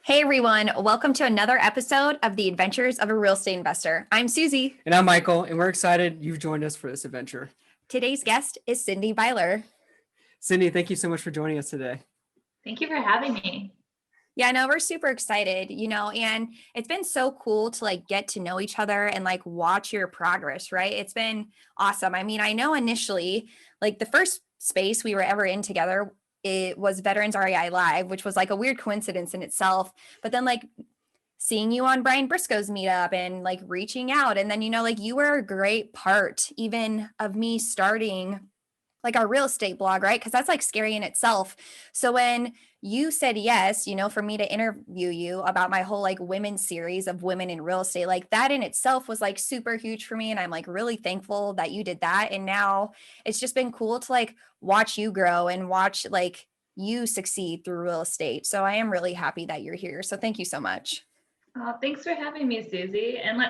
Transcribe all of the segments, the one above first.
Hey everyone, welcome to another episode of The Adventures of a Real Estate Investor. I'm Susie. And I'm Michael, and we're excited you've joined us for this adventure. Today's guest is Cindy Byler. Cindy, thank you so much for joining us today. Thank you for having me. Yeah, no, we're super excited, and it's been so cool to get to know each other and watch your progress, right? It's been awesome. I mean, I know initially, the first space we were ever in together, it was Veterans REI Live, which was a weird coincidence in itself. But then seeing you on Brian Briscoe's meetup and reaching out. And then, you were a great part even of me starting our real estate blog, right? Because that's scary in itself. So when you said yes, for me to interview you about my whole women's series of women in real estate, that in itself was super huge for me. And I'm really thankful that you did that. And now it's just been cool to watch you grow and watch you succeed through real estate. So I am really happy that you're here. So thank you so much. Thanks for having me, Susie. And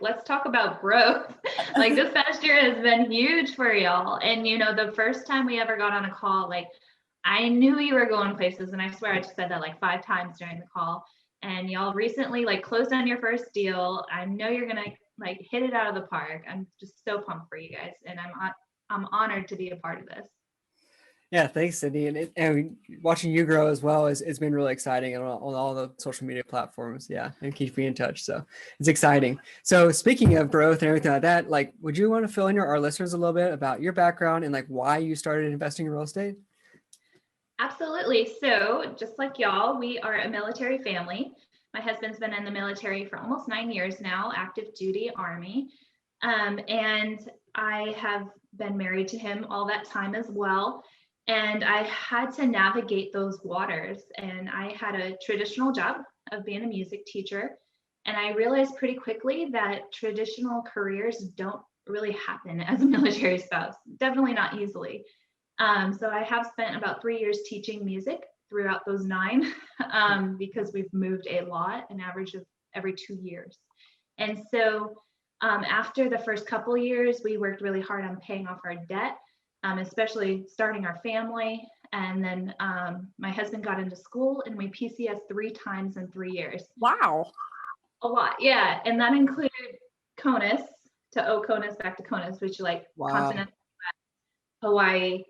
let's talk about growth. This past year has been huge for y'all. And the first time we ever got on a call, I knew you were going places, and I swear I just said that 5 times during the call. And y'all recently closed on your first deal. I know you're gonna hit it out of the park. I'm just so pumped for you guys, and I'm honored to be a part of this. Yeah, thanks, Cindy. And watching you grow as well it's been really exciting on all the social media platforms. Yeah, and keep me in touch. So it's exciting. So speaking of growth and everything like that, would you want to fill in our listeners a little bit about your background and why you started investing in real estate? Absolutely. So just like y'all, we are a military family. My husband's been in the military for almost 9 years now, active duty Army. And I have been married to him all that time as well. And I had to navigate those waters. And I had a traditional job of being a music teacher. And I realized pretty quickly that traditional careers don't really happen as a military spouse, definitely not easily. So I have spent about 3 years teaching music throughout those 9 because we've moved a lot, an average of every 2 years. And so after the first couple years, we worked really hard on paying off our debt, especially starting our family. And then my husband got into school, and we PCS 3 times in 3 years. Wow. A lot, yeah. And that included CONUS to Oconus back to CONUS, which Wow. continental Hawaii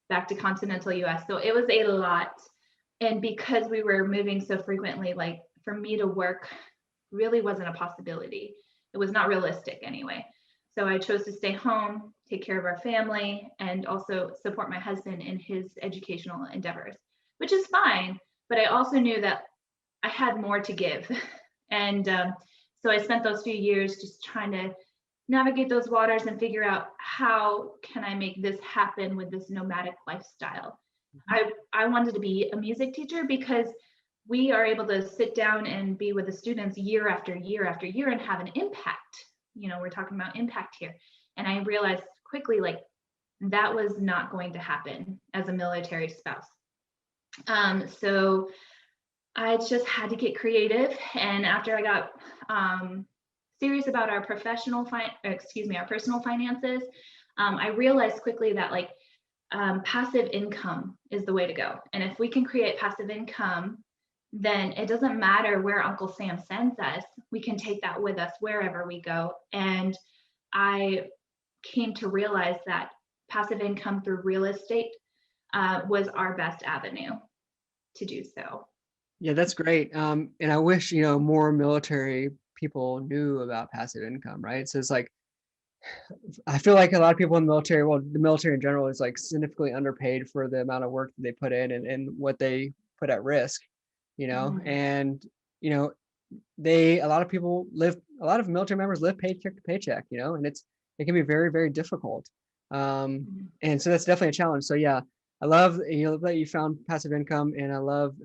back to continental US. So it was a lot. And because we were moving so frequently, for me to work really wasn't a possibility. It was not realistic anyway. So I chose to stay home, take care of our family, and also support my husband in his educational endeavors, which is fine. But I also knew that I had more to give. And so I spent those few years just trying to navigate those waters and figure out how can I make this happen with this nomadic lifestyle. I wanted to be a music teacher because we are able to sit down and be with the students year after year after year and have an impact. We're talking about impact here. And I realized quickly, that was not going to happen as a military spouse. So I just had to get creative. And after I got serious about our personal finances, I realized quickly that passive income is the way to go. And if we can create passive income, then it doesn't matter where Uncle Sam sends us. We can take that with us wherever we go. And I came to realize that passive income through real estate was our best avenue to do so. Yeah, that's great. And I wish, more military people knew about passive income, right? So it's I feel like a lot of people in the military, well, the military in general is significantly underpaid for the amount of work that they put in and what they put at risk, and, a lot of military members live paycheck to paycheck, and it can be very, very difficult. And so that's definitely a challenge. So yeah, I love, that you found passive income, and I love,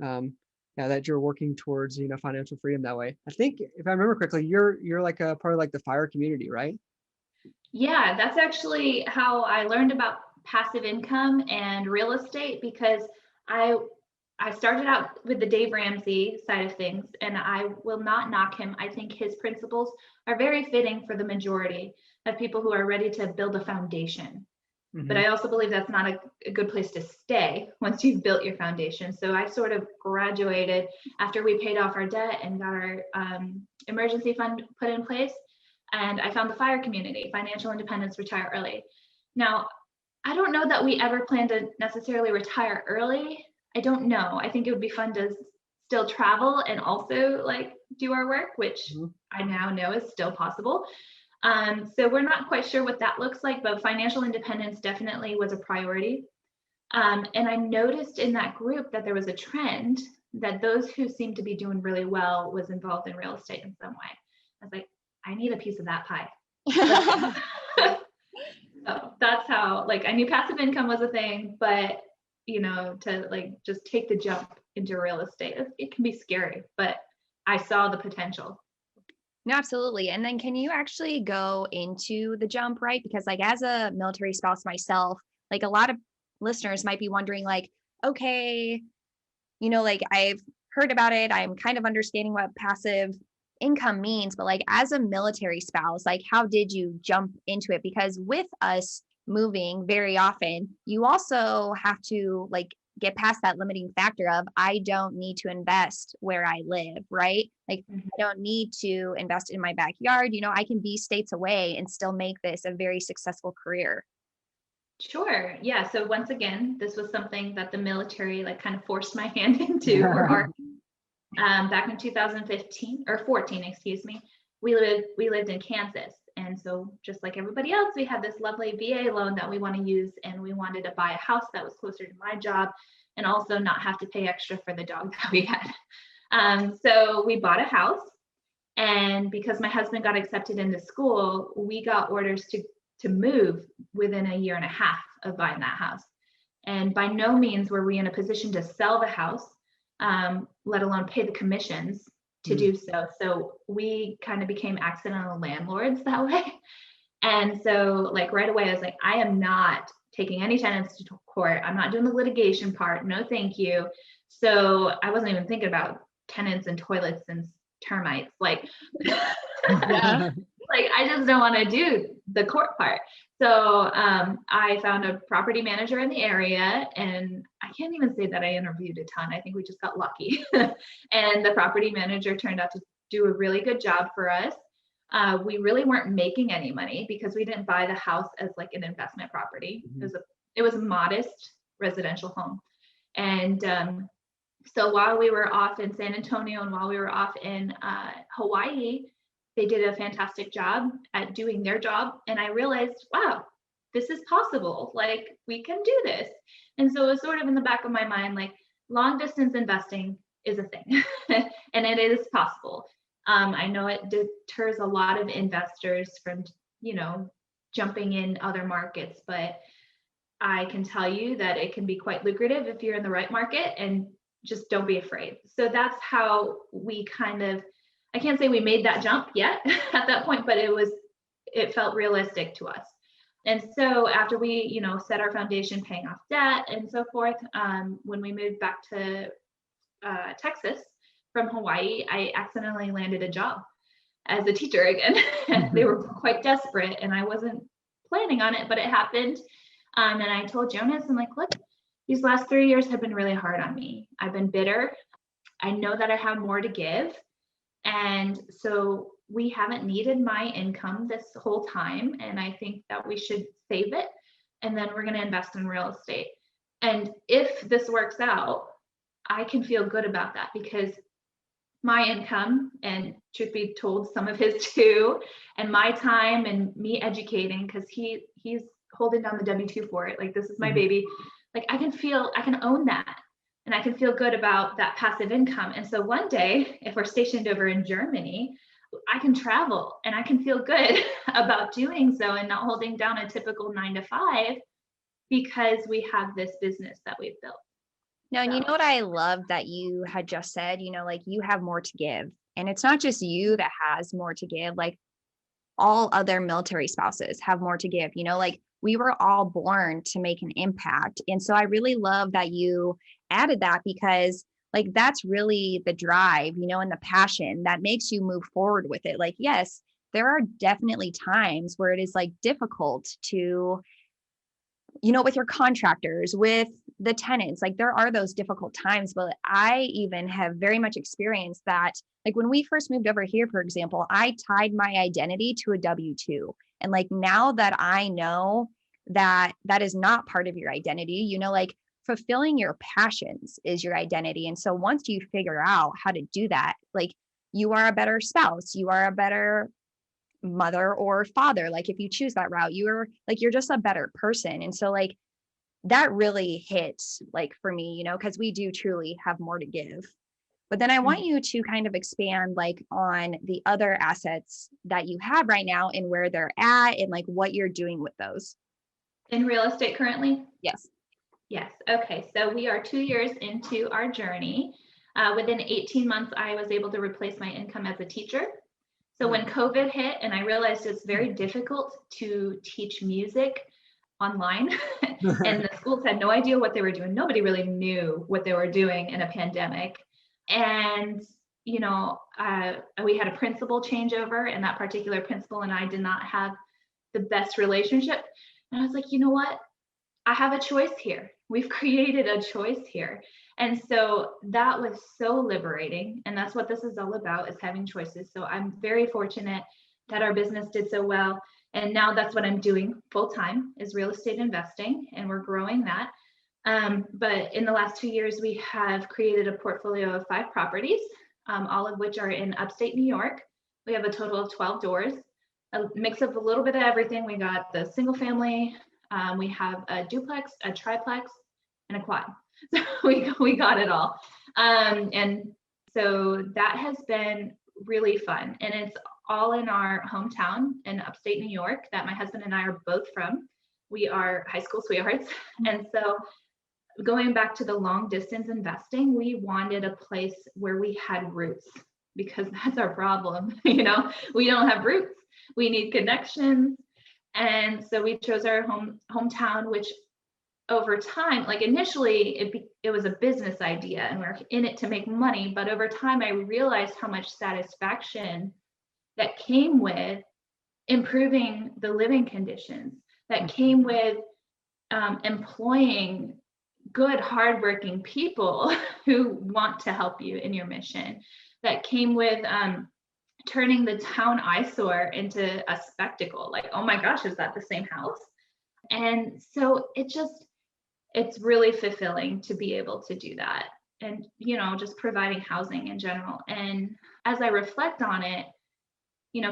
that you're working towards, financial freedom that way. I think if I remember correctly, you're a part of the fire community, right? Yeah, that's actually how I learned about passive income and real estate, because I started out with the Dave Ramsey side of things, and I will not knock him. I think his principles are very fitting for the majority of people who are ready to build a foundation. But I also believe that's not a good place to stay once you've built your foundation. So I sort of graduated after we paid off our debt and got our emergency fund put in place. And I found the FIRE community, Financial Independence, Retire Early. Now, I don't know that we ever plan to necessarily retire early. I don't know. I think it would be fun to still travel and also like do our work, which I now know is still possible. So we're not quite sure what that looks like, but financial independence definitely was a priority. And I noticed in that group that there was a trend that those who seemed to be doing really well was involved in real estate in some way. I was like, I need a piece of that pie. So that's how, like, I knew passive income was a thing, but to like just take the jump into real estate, it can be scary, but I saw the potential. No, absolutely. And then can you actually go into the jump, right? Because like as a military spouse myself, like a lot of listeners might be wondering like, okay, like I've heard about it. I'm kind of understanding what passive income means, but like as a military spouse, like how did you jump into it? Because with us moving very often, you also have to like get past that limiting factor of I don't need to invest where I live, right? Like I don't need to invest in my backyard. I can be states away and still make this a very successful career. Sure. Yeah. So once again, this was something that the military like kind of forced my hand into, or back in 2015 or 14, excuse me, we lived in Kansas. And so just like everybody else, we had this lovely VA loan that we want to use, and we wanted to buy a house that was closer to my job and also not have to pay extra for the dog that we had. So we bought a house, and because my husband got accepted into school, we got orders to move within a year and a half of buying that house. And by no means were we in a position to sell the house, let alone pay the commissions to do so. So we kind of became accidental landlords that way. And so like right away, I was like, I am not taking any tenants to court. I'm not doing the litigation part. No, thank you. So I wasn't even thinking about tenants and toilets and termites. Like, Yeah. like I just don't want to do the court part. So I found a property manager in the area, and I can't even say that I interviewed a ton. I think we just got lucky. And the property manager turned out to do a really good job for us. We really weren't making any money because we didn't buy the house as like an investment property. It was a modest residential home. And so while we were off in San Antonio and while we were off in Hawaii, they did a fantastic job at doing their job. And I realized, wow, this is possible. Like we can do this. And so it was sort of in the back of my mind, like long distance investing is a thing and it is possible. I know it deters a lot of investors from, jumping in other markets, but I can tell you that it can be quite lucrative if you're in the right market, and just don't be afraid. So that's how we kind of, I can't say we made that jump yet at that point, but it felt realistic to us. And so after we, set our foundation, paying off debt and so forth, when we moved back to Texas from Hawaii, I accidentally landed a job as a teacher again. They were quite desperate, and I wasn't planning on it, but it happened. And I told Jonas, I'm like, look, these last 3 years have been really hard on me. I've been bitter. I know that I have more to give. And so we haven't needed my income this whole time. And I think that we should save it. And then we're going to invest in real estate. And if this works out, I can feel good about that, because my income, and truth be told, some of his too, and my time and me educating, because he's holding down the W-2 for it. Like, this is my baby. Like, I can own that. And I can feel good about that passive income. And so one day, if we're stationed over in Germany, I can travel and I can feel good about doing so and not holding down a typical 9 to 5, because we have this business that we've built. No, and you know what I love that you had just said, like you have more to give. And it's not just you that has more to give, like all other military spouses have more to give, like we were all born to make an impact. And so I really love that you added that, because like that's really the drive, and the passion that makes you move forward with it. Like, yes, there are definitely times where it is like difficult to with your contractors, with the tenants, like there are those difficult times, but I even have very much experienced that. Like when we first moved over here, for example, I tied my identity to a W-2. And like now that I know that that is not part of your identity, like fulfilling your passions is your identity. And so once you figure out how to do that, like you are a better spouse, you are a better mother or father. Like if you choose that route, you're just a better person. And so like that really hits like for me, because we do truly have more to give. But then I want you to kind of expand like on the other assets that you have right now and where they're at and like what you're doing with those. In real estate currently? Yes. Yes. Okay. So we are 2 years into our journey. Within 18 months, I was able to replace my income as a teacher. So when COVID hit and I realized it's very difficult to teach music online and the schools had no idea what they were doing. Nobody really knew what they were doing in a pandemic. And, we had a principal changeover, and that particular principal and I did not have the best relationship. And I was like, you know what? I have a choice here. We've created a choice here. And so that was so liberating. And that's what this is all about, is having choices. So I'm very fortunate that our business did so well. And now that's what I'm doing full time, is real estate investing, and we're growing that. But in the last 2 years, we have created a portfolio of 5 properties, all of which are in upstate New York. We have a total of 12 doors, a mix of a little bit of everything. We got the single family, we have a duplex, a triplex, and a quad. So we got it all. And so that has been really fun. And it's all in our hometown in upstate New York that my husband and I are both from. We are high school sweethearts. And so going back to the long distance investing, we wanted a place where we had roots, because that's our problem. We don't have roots. We need connections. And so we chose our hometown, which over time, like initially it was a business idea and we're in it to make money. But over time, I realized how much satisfaction that came with improving the living conditions, that came with employing good, hardworking people who want to help you in your mission, that came with turning the town eyesore into a spectacle. Like, oh my gosh, is that the same house? And so it's really fulfilling to be able to do that. And, just providing housing in general. And as I reflect on it,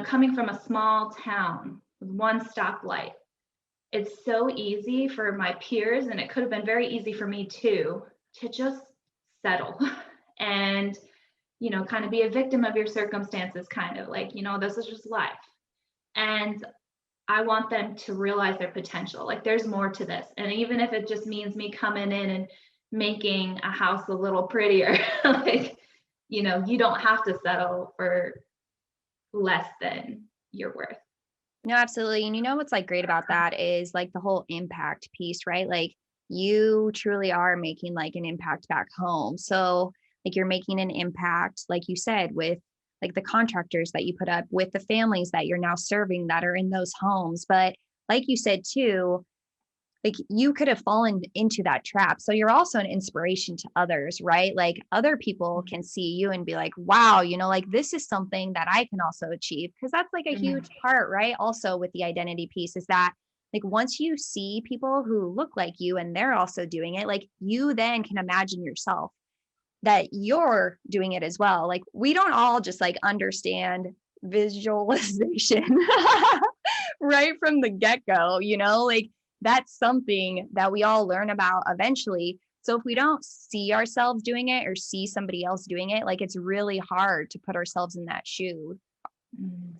coming from a small town with one stoplight, it's so easy for my peers, and it could have been very easy for me too, to just settle and, kind of be a victim of your circumstances, kind of like, this is just life. And I want them to realize their potential. Like there's more to this. And even if it just means me coming in and making a house a little prettier, like, you don't have to settle for less than you're worth. No, absolutely. And what's like great about that is like the whole impact piece, right? Like you truly are making like an impact back home. So like you're making an impact, like you said, with like the contractors that you put up, with the families that you're now serving that are in those homes. But like you said too, like you could have fallen into that trap. So you're also an inspiration to others, right? Like other people can see you and be like, wow, like this is something that I can also achieve. Cause that's like a huge part, right? Also with the identity piece is that like once you see people who look like you and they're also doing it, like you then can imagine yourself that you're doing it as well. Like we don't all just like understand visualization right from the get-go, like that's something that we all learn about eventually. So if we don't see ourselves doing it or see somebody else doing it, like it's really hard to put ourselves in that shoe.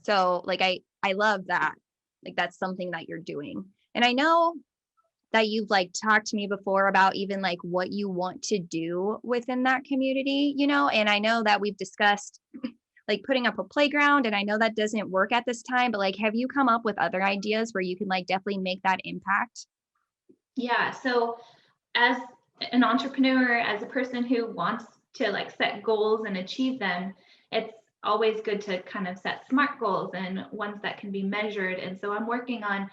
So like I love that. Like that's something that you're doing. And I know that you've like talked to me before about even like what you want to do within that community, and I know that we've discussed like putting up a playground, and I know that doesn't work at this time, but like, have you come up with other ideas where you can like definitely make that impact? Yeah. So as an entrepreneur, as a person who wants to like set goals and achieve them, it's always good to kind of set SMART goals and ones that can be measured. And so I'm working on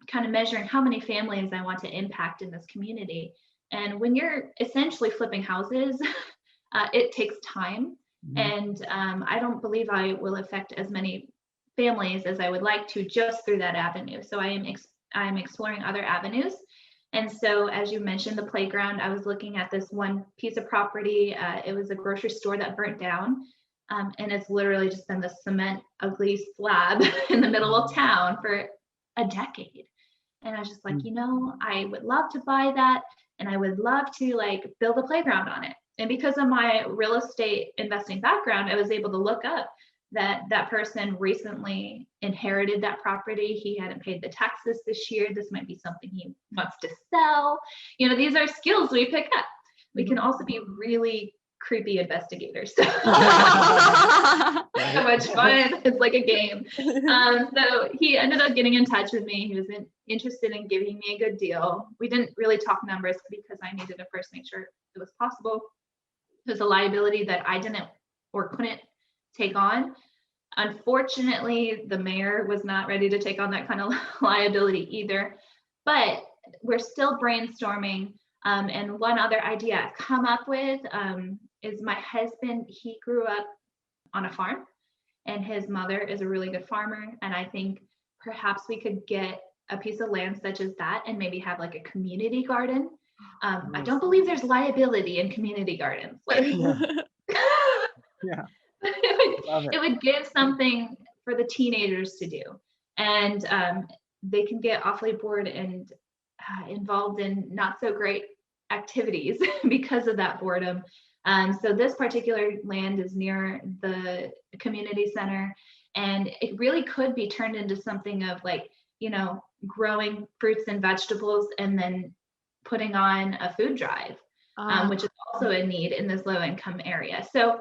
kind of measuring how many families I want to impact in this community. And when you're essentially flipping houses, it takes time. And I don't believe I will affect as many families as I would like to just through that avenue. So I'm exploring other avenues. And so, as you mentioned, the playground, I was looking at this one piece of property. It was a grocery store that burnt down. And it's literally just been the cement, ugly slab in the middle of town for a decade. And I was just like, I would love to buy that. And I would love to like build a playground on it. And because of my real estate investing background, I was able to look up that that person recently inherited that property. He hadn't paid the taxes this year. This might be something he wants to sell. These are skills we pick up. We can also be really creepy investigators. So much fun. It's like a game. So he ended up getting in touch with me. He was interested in giving me a good deal. We didn't really talk numbers because I needed to first make sure it was possible. It was a liability that I didn't or couldn't take on. Unfortunately, the mayor was not ready to take on that kind of liability either, but we're still brainstorming. And one other idea I've come up with is my husband, he grew up on a farm and his mother is a really good farmer. And I think perhaps we could get a piece of land such as that and maybe have like a community garden. I don't believe there's liability in community gardens. Like, Yeah. it would give something for the teenagers to do. And they can get awfully bored and involved in not so great activities because of that boredom. So this particular land is near the community center, and it really could be turned into something of like, growing fruits and vegetables and then putting on a food drive, which is also a need in this low income area. So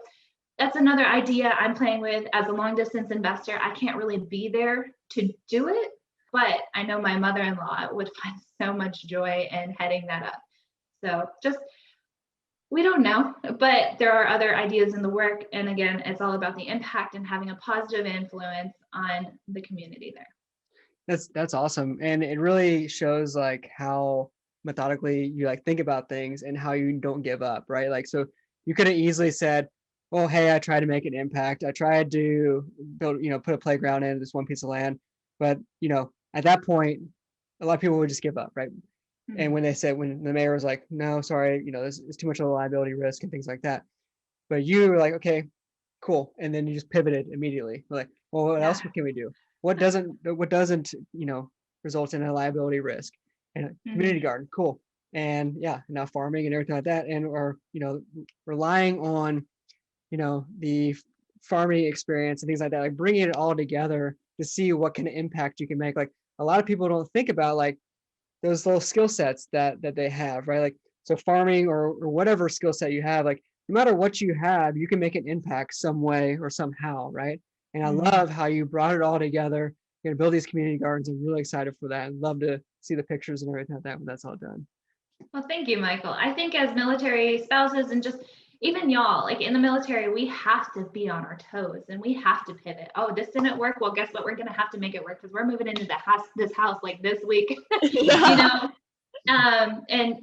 that's another idea I'm playing with as a long distance investor. I can't really be there to do it, but I know my mother-in-law would find so much joy in heading that up. So we don't know, but there are other ideas in the work. And again, it's all about the impact and having a positive influence on the community there. That's awesome. And it really shows like how methodically you like think about things and how you don't give up, right? Like, so you could have easily said, well, hey, I tried to make an impact. I tried to build, put a playground in this one piece of land. But, at that point, a lot of people would just give up, right? Mm-hmm. And when the mayor was like, no, sorry, this is too much of a liability risk and things like that. But you were like, okay, cool. And then you just pivoted immediately. We're like, well, what else can we do? What doesn't, result in a liability risk? And community garden, cool. And now farming and everything like that. And, or, relying on, the farming experience and things like that, like bringing it all together to see what kind of impact you can make. Like a lot of people don't think about like those little skill sets that they have, right? Like, so farming or whatever skill set you have, like no matter what you have, you can make an impact some way or somehow, right? And I love how you brought it all together. You're gonna build these community gardens. I'm really excited for that. I'd love to see the pictures and everything like that when that's all done. Well, thank you, Michael. I think as military spouses and just even y'all, like in the military, we have to be on our toes and we have to pivot. Oh, this didn't work. Well, guess what? We're going to have to make it work because we're moving into this house like this week, And,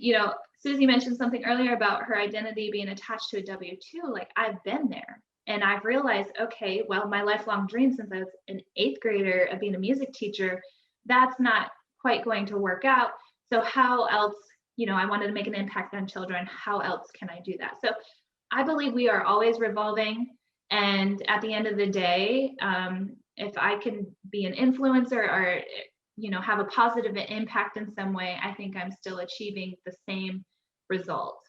Susie mentioned something earlier about her identity being attached to a W-2. Like I've been there and I've realized, okay, well, my lifelong dream since I was an 8th grader of being a music teacher, that's not quite going to work out. So how else, I wanted to make an impact on children. How else can I do that? So I believe we are always revolving. And at the end of the day, if I can be an influencer or, have a positive impact in some way, I think I'm still achieving the same result.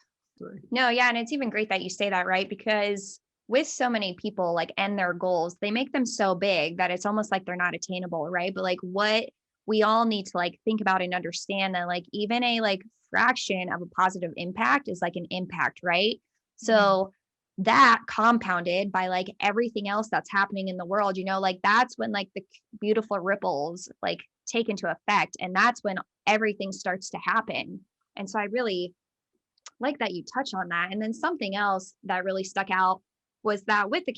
No, yeah. And it's even great that you say that, right? Because with so many people like and their goals, they make them so big that it's almost like they're not attainable, right? But like what we all need to like think about and understand that like even a like fraction of a positive impact is like an impact, right? So that compounded by like everything else that's happening in the world, like that's when like the beautiful ripples like take into effect. And that's when everything starts to happen. And so I really like that you touch on that. And then something else that really stuck out was that with the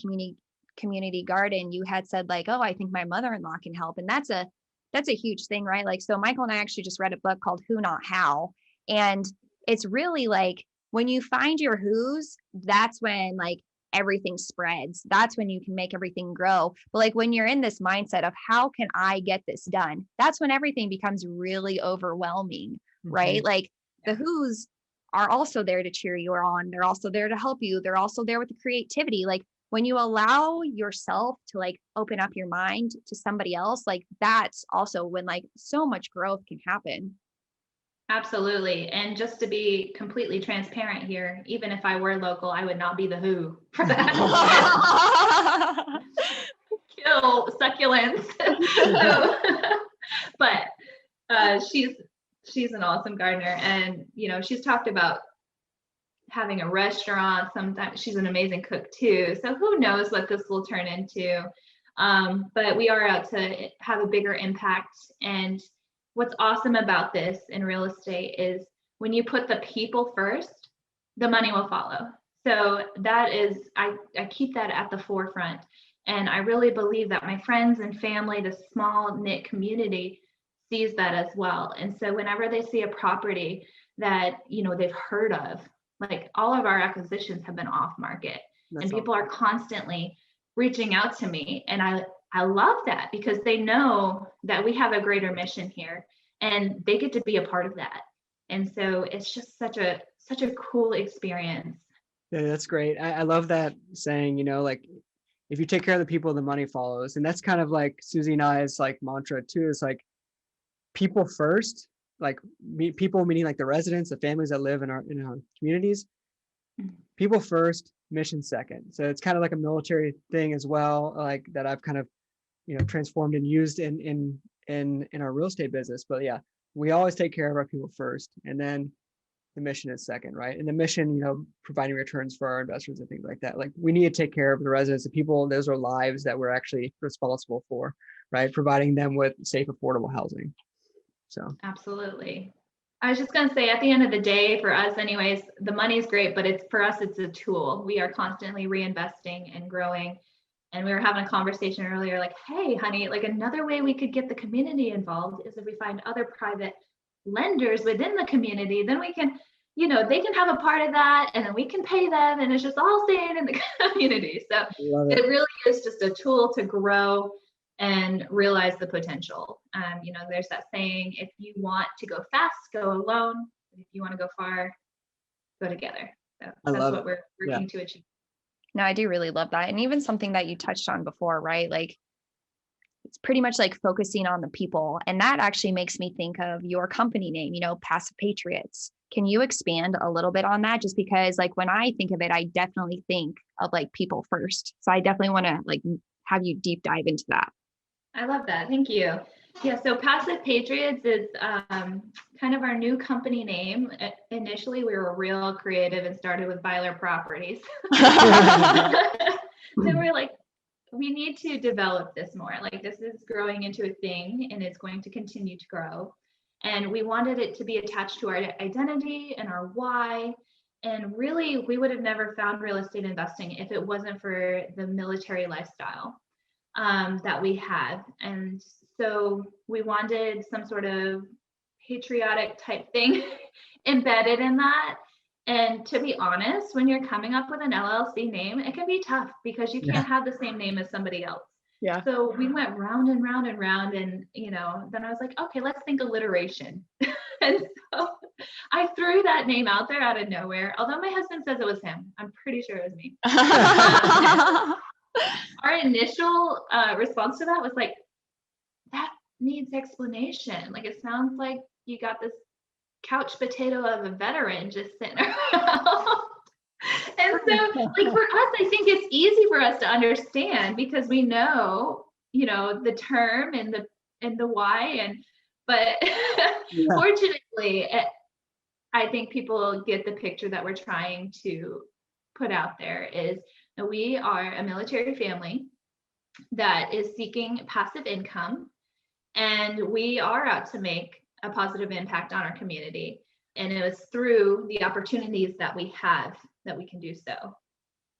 community garden, you had said like, oh, I think my mother-in-law can help. And that's a that's a huge thing, right? Like, so Michael and I actually just read a book called Who Not How. And it's really like when you find your who's, that's when like everything spreads. That's when you can make everything grow. But like when you're in this mindset of how can I get this done? That's when everything becomes really overwhelming, right? Like the who's are also there to cheer you on. They're also there to help you. They're also there with the creativity. Like when you allow yourself to like open up your mind to somebody else, like that's also when like so much growth can happen. Absolutely. And just to be completely transparent here, even if I were local, I would not be the who for that. Kill succulents. So, but she's an awesome gardener, and she's talked about having a restaurant. Sometimes she's an amazing cook too. So who knows what this will turn into. But we are out to have a bigger impact. And what's awesome about this in real estate is when you put the people first, the money will follow. So that is, I keep that at the forefront. And I really believe that my friends and family, the small knit community, sees that as well. And so whenever they see a property that, they've heard of, like all of our acquisitions have been off market. That's and people awesome. Are constantly reaching out to me. And I love that because they know that we have a greater mission here and they get to be a part of that. And so it's just such a cool experience. Yeah, that's great. I love that saying, like if you take care of the people, the money follows. And that's kind of like Susie and I's like mantra too. It's like people first, like people meaning like the residents, the families that live in our communities. People first, mission second. So it's kind of like a military thing as well, like that I've kind of transformed and used in our real estate business. But yeah, we always take care of our people first, and then the mission is second, right? And the mission, providing returns for our investors and things like that. Like we need to take care of the residents, the people. Those are lives that we're actually responsible for, right? Providing them with safe, affordable housing. So absolutely. I was just going to say, at the end of the day, for us anyways, the money is great, but for us, it's a tool. We are constantly reinvesting and growing. And we were having a conversation earlier, like, hey, honey, like another way we could get the community involved is if we find other private lenders within the community, then we can, they can have a part of that and then we can pay them and it's just all staying in the community. So it really is just a tool to grow and realize the potential. There's that saying, if you want to go fast, go alone. If you want to go far, go together. So that's what we're working to achieve. No, I do really love that. And even something that you touched on before, right? Like it's pretty much like focusing on the people. And that actually makes me think of your company name, Passive Patriots. Can you expand a little bit on that? Just because like when I think of it, I definitely think of like people first. So I definitely want to like have you deep dive into that. I love that. Thank you. Yeah, so Passive Patriots is kind of our new company name. Initially, we were real creative and started with Byler Properties. So we're like, we need to develop this more. Like this is growing into a thing and it's going to continue to grow. And we wanted it to be attached to our identity and our why. And really, we would have never found real estate investing if it wasn't for the military lifestyle that we have. And so we wanted some sort of patriotic type thing embedded in that. And to be honest, when you're coming up with an LLC name, it can be tough because you can't have the same name as somebody else. Yeah. So we went round and round and round, and then I was like, okay, let's think alliteration. And so I threw that name out there out of nowhere. Although my husband says it was him, I'm pretty sure it was me. Our initial response to that was like, that needs explanation. Like it sounds like you got this couch potato of a veteran just sitting around. And so like for us, I think it's easy for us to understand because we know, the term and the why. But fortunately, I think people get the picture that we're trying to put out there is that we are a military family that is seeking passive income, and we are out to make a positive impact on our community. And it was through the opportunities that we have that we can do so.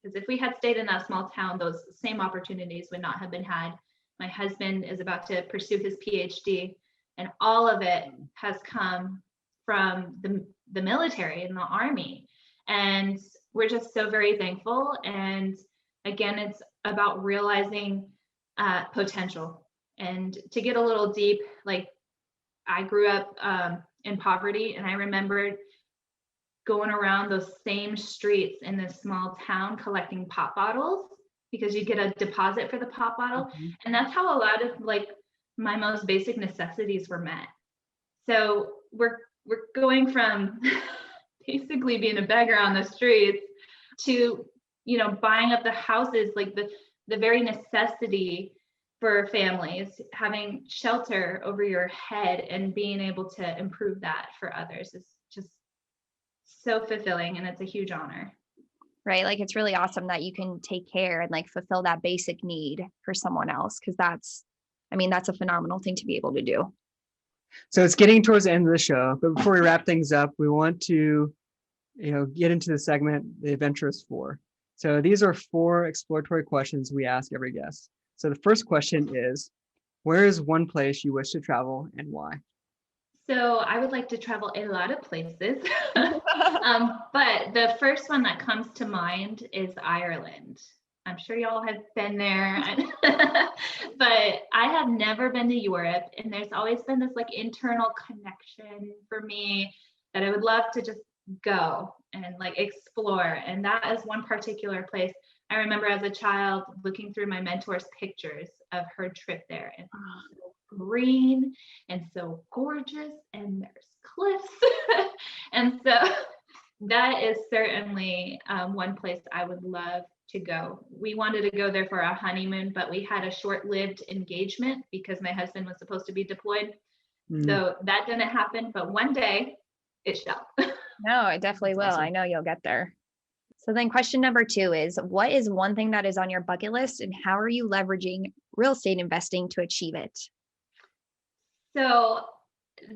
Because if we had stayed in that small town, those same opportunities would not have been had My husband is about to pursue his PhD, and all of it has come from the military and the Army. And we're just so very thankful. And again, it's about realizing potential. And to get a little deep, like I grew up in poverty, and I remember going around those same streets in this small town collecting pop bottles, because you get a deposit for the pop bottle. And that's how a lot of like my most basic necessities were met. So we're going from basically being a beggar on the streets to, you know, buying up the houses, like the very necessity for families, having shelter over your head and being able to improve that for others is just so fulfilling, and it's a huge honor. Right. Like it's really awesome that you can take care and like fulfill that basic need for someone else. Cause that's a phenomenal thing to be able to do. So it's getting towards the end of the show, but before we wrap things up, we want to, get into the segment, the Adventurous Four. So these are 4 exploratory questions we ask every guest. So the first question is, where is one place you wish to travel and why? So I would like to travel a lot of places, but the first one that comes to mind is Ireland. I'm sure y'all have been there, but I have never been to Europe, and there's always been this like internal connection for me that I would love to just go and like explore. And that is one particular place. I remember as a child looking through my mentor's pictures of her trip there, and so green and so gorgeous, and there's cliffs. And so that is certainly one place I would love to go. We wanted to go there for our honeymoon, but we had a short-lived engagement because my husband was supposed to be deployed. So that didn't happen, but one day it shall. No, it definitely will. Awesome. I know you'll get there. So then question number 2 is, what is one thing that is on your bucket list, and how are you leveraging real estate investing to achieve it? So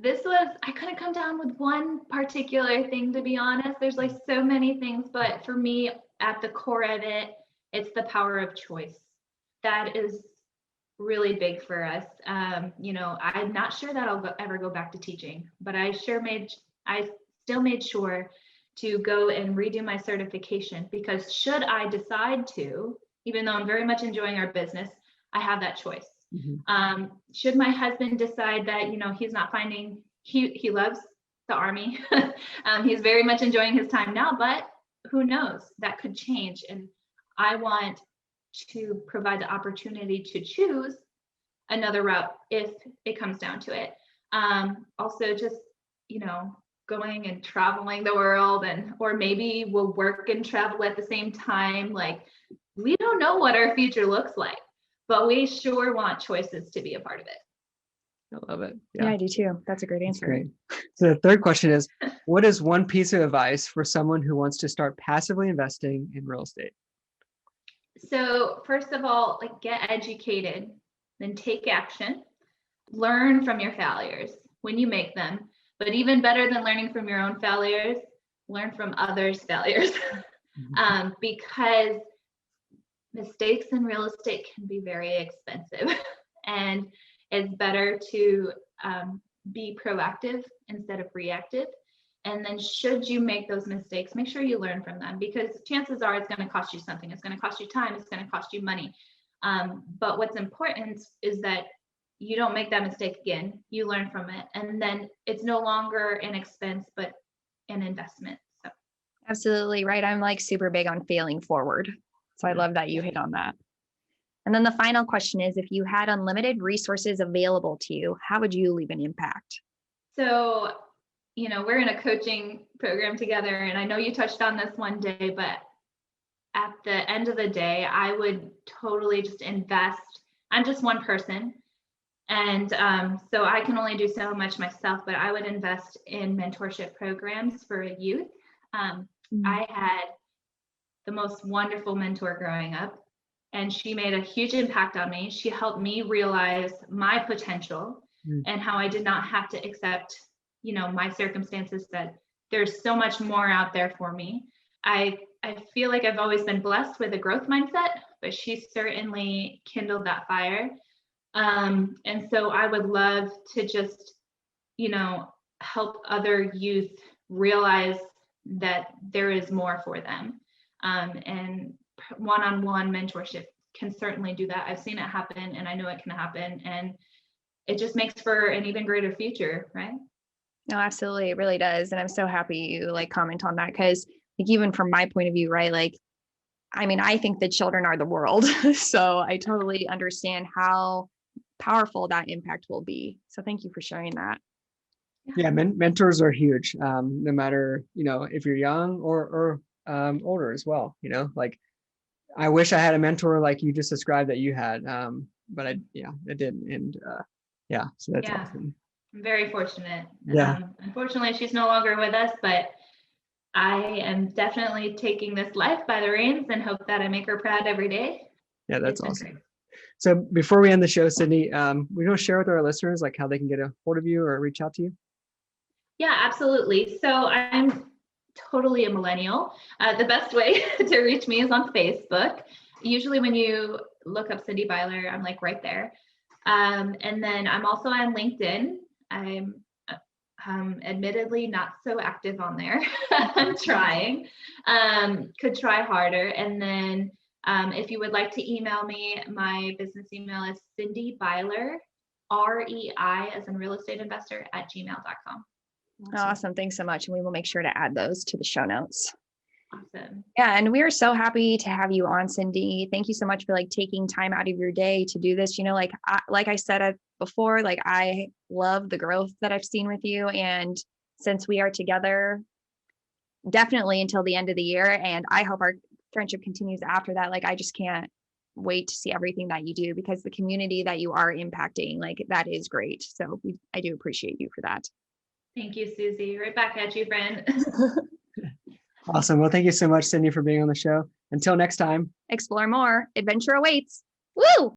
I couldn't come down with one particular thing, to be honest. There's like so many things, but for me, at the core of it, it's the power of choice. That is really big for us. I'm not sure that I'll ever go back to teaching, but I still made sure to go and redo my certification, because should I decide to, even though I'm very much enjoying our business, I have that choice. Should my husband decide that, he's not finding, he loves the Army. He's very much enjoying his time now, but who knows, that could change. And I want to provide the opportunity to choose another route if it comes down to it. Also just, going and traveling the world, or maybe we'll work and travel at the same time. Like, we don't know what our future looks like, but we sure want choices to be a part of it. I love it. Yeah, I do too. That's a great answer. Great. So the third question is, what is one piece of advice for someone who wants to start passively investing in real estate? So first of all, like, get educated, then take action, learn from your failures when you make them. But even better than learning from your own failures, learn from others' failures. Because mistakes in real estate can be very expensive. And it's better to be proactive instead of reactive. And then should you make those mistakes, make sure you learn from them, because chances are it's going to cost you something. It's going to cost you time. It's going to cost you money. But what's important is that you don't make that mistake again. You learn from it. And then it's no longer an expense, but an investment. So Absolutely right. I'm like super big on failing forward. So I love that you hit on that. And then the final question is, if you had unlimited resources available to you, how would you leave an impact? So, we're in a coaching program together, and I know you touched on this one day, but at the end of the day, I would totally just invest. I'm just one person. And so I can only do so much myself, but I would invest in mentorship programs for youth. I had the most wonderful mentor growing up, and she made a huge impact on me. She helped me realize my potential and how I did not have to accept, my circumstances, that there's so much more out there for me. I feel like I've always been blessed with a growth mindset, but she certainly kindled that fire. And so I would love to just, help other youth realize that there is more for them. And one-on-one mentorship can certainly do that. I've seen it happen, and I know it can happen. And it just makes for an even greater future, right? No, absolutely. It really does. And I'm so happy you like comment on that, because like, even from my point of view, right? Like, I mean, I think the children are the world. So I totally understand how powerful that impact will be. So thank you for sharing that. Yeah, mentors are huge. No matter, if you're young or older as well, like I wish I had a mentor like you just described that you had. But I didn't. And so that's awesome. I'm very fortunate. Yeah. Unfortunately, she's no longer with us, but I am definitely taking this life by the reins and hope that I make her proud every day. Yeah, that's awesome. So before we end the show, Sydney, we don't share with our listeners like how they can get a hold of you or reach out to you. Yeah, absolutely. So I'm totally a millennial. The best way to reach me is on Facebook. Usually when you look up Cindy Byler, I'm like right there. And then I'm also on LinkedIn. I'm admittedly not so active on there. I'm trying. Could try harder. And then if you would like to email me, my business email is Cindy Byler, REI as in real estate investor @gmail.com. Awesome. Thanks so much. And we will make sure to add those to the show notes. Awesome. Yeah. And we are so happy to have you on, Cindy. Thank you so much for like taking time out of your day to do this. Like I said before, like I love the growth that I've seen with you. And since we are together, definitely until the end of the year, and I hope our friendship continues after that. Like I just can't wait to see everything that you do, because the community that you are impacting, like that is great. So I do appreciate you for that. Thank you, Susie. Right back at you, friend. Awesome. Well, thank you so much, Cindy, for being on the show. Until next time. Explore more. Adventure awaits. Woo!